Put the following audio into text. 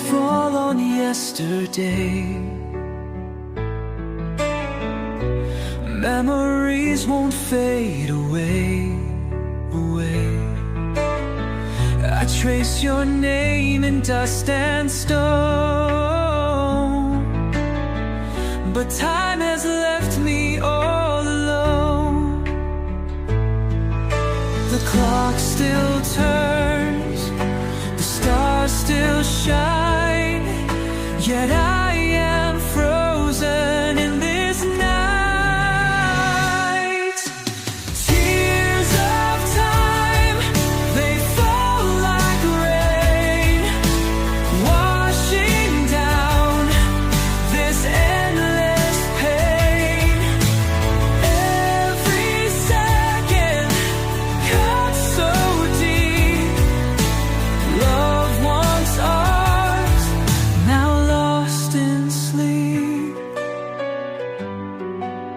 fall on yesterday. Memories won't fade away. I trace your name in dust and stone, but time has left me all alone. The clock still turns, the stars still shine,